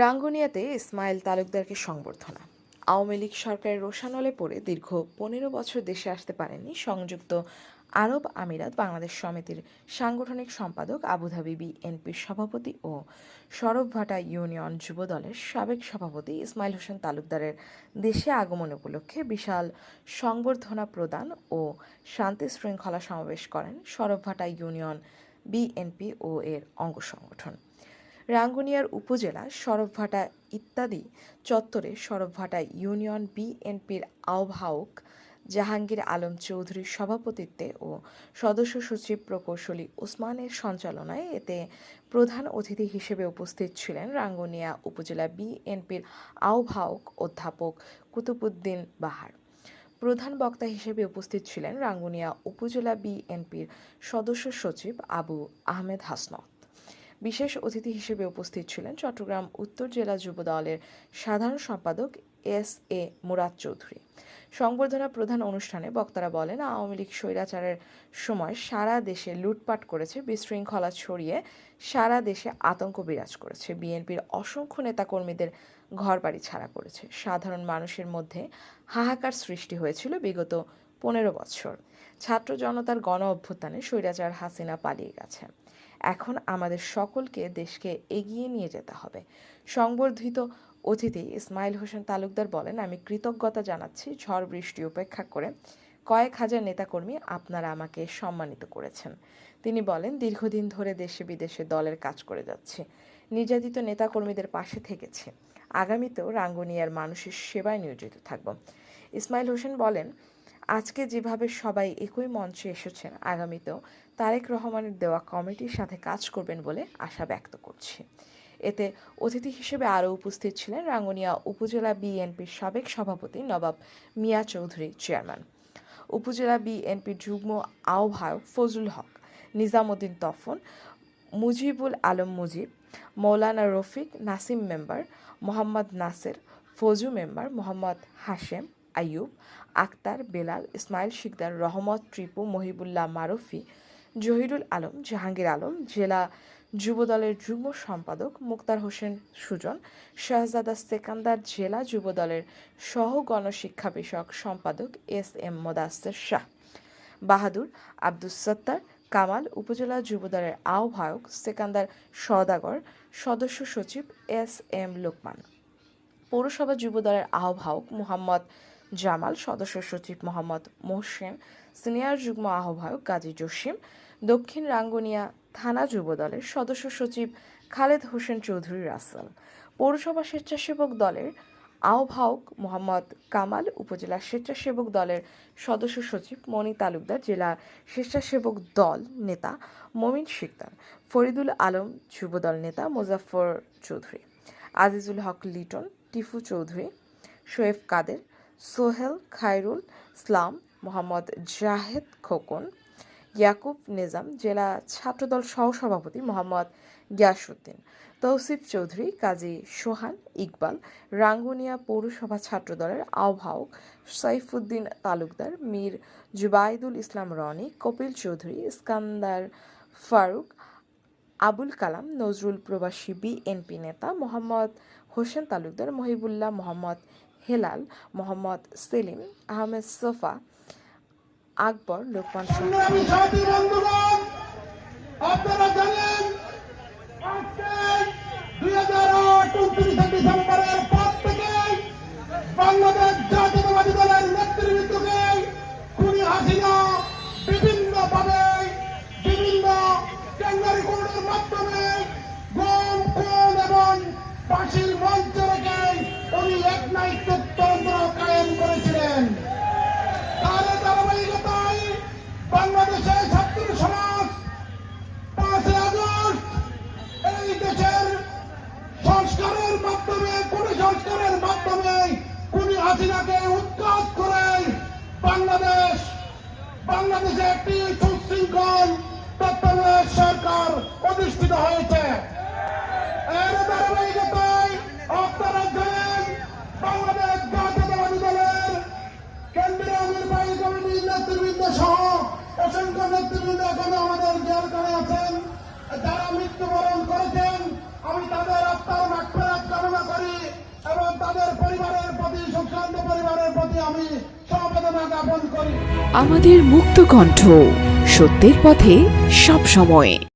রাঙ্গুনিয়াতে ইসমাইল তালুকদারকে সংবর্ধনা। আওয়ামী লীগ সরকারের রোষানলে পড়ে দীর্ঘ ১৫ বছর দেশে আসতে পারেননি সংযুক্ত আরব আমিরাত বাংলাদেশ সমিতির সাংগঠনিক সম্পাদক, আবুধাবি বিএনপির সভাপতি ও সরবভাটা ইউনিয়ন যুব দলের সাবেক সভাপতি ইসমাইল হোসেন তালুকদারের দেশে আগমন উপলক্ষে বিশাল সংবর্ধনা প্রদান ও শান্তি শৃঙ্খলা সমাবেশ করেন সরবভাটা ইউনিয়ন বিএনপি ও এর অঙ্গ সংগঠন। রাঙ্গুনিয়ার উপজেলা সরবভাটা ইত্যাদি চত্বরে সরবভাটা ইউনিয়ন বিএনপির আহ্বায়ক জাহাঙ্গীর আলম চৌধুরীর সভাপতিত্বে ও সদস্য সচিব প্রকৌশলী ওসমানের সঞ্চালনায় এতে প্রধান অতিথি হিসেবে উপস্থিত ছিলেন রাঙ্গুনিয়া উপজেলা বিএনপির আহ্বায়ক অধ্যাপক কুতুবুদ্দিন বাহার। প্রধান বক্তা হিসেবে উপস্থিত ছিলেন রাঙ্গুনিয়া উপজেলা বিএনপির সদস্য সচিব আবু আহমেদ হাসনত। বিশেষ অতিথি হিসেবে উপস্থিত ছিলেন চট্টগ্রাম উত্তর জেলা যুব দলের সাধারণ সম্পাদক এস.এ. মুরাদ চৌধুরী। সংবর্ধনা প্রধান অনুষ্ঠানে বক্তারা বলেন, আওয়ামী লীগ স্বৈরাচারের সময় সারা দেশে লুটপাট করেছে, বিশৃঙ্খলা ছড়িয়ে সারা দেশে আতঙ্ক বিরাজ করেছে। বিএনপির অসংখ্য নেতাকর্মীদের ঘরবাড়ি ছাড়া করেছে। সাধারণ মানুষের মধ্যে হাহাকার সৃষ্টি হয়েছিল বিগত ১৫ বছর। ছাত্র জনতার গণ অভ্যুত্থানে স্বৈরাচার হাসিনা পালিয়ে গেছে। এখন আমাদের সকলকে দেশকে এগিয়ে নিয়ে যেতে হবে। সংবর্ধিত অতিথি ইসমাইল হোসেন তালুকদার বলেন, আমি কৃতজ্ঞতা জানাচ্ছি ঝড় বৃষ্টি উপেক্ষা করে কয়েক হাজার নেতাকর্মী আপনারা আমাকে সম্মানিত করেছেন। তিনি বলেন, দীর্ঘদিন ধরে দেশে বিদেশে দলের কাজ করে যাচ্ছি, নির্যাতিত নেতাকর্মীদের পাশে থেকেছি। আগামীতেও রাঙ্গুনিয়ার মানুষের সেবায় নিয়োজিত থাকব। ইসমাইল হোসেন বলেন, আজকে যেভাবে সবাই একই মঞ্চে এসেছেন, আগামীতেও তারেক রহমানের দেওয়া কমিটির সাথে কাজ করবেন বলে আশা ব্যক্ত করছি। এতে অতিথি হিসেবে আরও উপস্থিত ছিলেন রাঙ্গুনিয়া উপজেলা বিএনপির সাবেক সভাপতি নবাব মিয়া চৌধুরী চেয়ারম্যান, উপজেলা বিএনপির যুগ্ম আহ্বায়ক ফজলুল হক, নিজামুদ্দিন তফন, মুজিবুল আলম মুজিব, মৌলানা রফিক নাসিম মেম্বার, মোহাম্মদ নাসের, ফজু মেম্বার, মোহাম্মদ হাশেম, আইয়ুব, আক্তার, বেলাল, ইসমাইল শিকদার, রহমত, টিপু, মহিবুল্লাহ মারুফি, জহিরুল আলম, জাহাঙ্গীর আলম, জেলা যুবদলের যুগ্ম সম্পাদক মুক্তার হোসেন সুজন, শাহজাদা সেকান্দার, জেলা যুবদলের সহ গণশিক্ষা বিষয়ক সম্পাদক এস.এম. মোদাস্সের শাহ, বাহাদুর, আব্দুস সত্তার, কামাল, উপজেলা যুবদলের আহ্বায়ক সেকান্দার সওদাগর, সদস্য সচিব এস.এম. লোকমান, পৌরসভা যুবদলের আহ্বায়ক মুহাম্মদ জামাল, সদস্য সচিব মোহাম্মদ মোহসেন, সিনিয়র যুগ্ম আহ্বায়ক গাজী জসিম, দক্ষিণ রাঙ্গুনিয়া থানা যুবদলের সদস্য সচিব খালেদ হোসেন চৌধুরী রাসেল, পৌরসভা স্বেচ্ছাসেবক দলের আহ্বায়ক মোহাম্মদ কামাল, উপজেলা স্বেচ্ছাসেবক দলের সদস্য সচিব মনি তালুকদার, জেলা স্বেচ্ছাসেবক দল নেতা মমিন শিকদার, ফরিদুল আলম যুবদল নেতা মোজাফফর চৌধুরী, আজিজুল হক লিটন, টিফু চৌধুরী, শোয়েব কাদের, সোহেল, খায়রুল ইসলাম, মোহাম্মদ জাহেদ খোকন, ইয়াকুব নিজাম, জেলা ছাত্রদল সহসভাপতি মোহাম্মদ গিয়াসউদ্দিন, তৌসিফ চৌধুরী, কাজী সোহান ইকবাল, রাঙ্গুনিয়া পৌরসভা ছাত্রদলের আহ্বায়ক সাইফুদ্দিন তালুকদার, মীর জুবাইদুল ইসলাম রনি, কপিল চৌধুরী, ইস্কান্দার ফারুক, আবুল কালাম, নজরুল, প্রবাসী বিএনপি নেতা মোহাম্মদ হোসেন তালুকদার, মহিবুল্লাহ, মোহাম্মদ হেলাল, মোহাম্মদ সেলিম, আহমেদ সোফা, আকবর, লোকমান। আপনারা জানেন আজকে 2028 ডিসেম্বরের পর থেকে বাংলাদেশ জাতীয়তাবাদী দলের নেতৃত্বকে খুনি হাসিনা বিভিন্নভাবে বিভিন্ন কেন্দ্রীয় কোর্টের মাধ্যমে গুম, খুন এবং ফাঁসির মঞ্চ রেখে উনি এক নায়িত্বতন্ত্র কায়েম করেছিলেন। তার ধারাবাহিকতায় বাংলাদেশের ছাত্র সমাজ 5 আগস্ট এই দেশের সংস্কারের মাধ্যমে, কোন সংস্কারের মাধ্যমে খুনি হাসিনাকে উৎখাত করে বাংলাদেশে একটি সুশৃঙ্খল তত্ত্বাবধায়ক সরকার প্রতিষ্ঠিত হয়েছে। এর ধারাবাহিকতায় আপনারা জানেন বাংলাদেশ জাতীয়তাবাদী দলের কেন্দ্রীয় নির্বাহী কমিটির নেতৃবৃন্দ সহ অসংখ্য নেতৃবৃন্দ এখানে আমাদের জেলখানে আছেন, যারা মৃত্যুবরণ করেছেন। আমি তাদের আত্মার মাগফিরাত কামনা প্রতি আমি সমবেদনা জ্ঞাপন করি। আমাদের মুক্ত কণ্ঠ, সত্যের পথে সব সময়।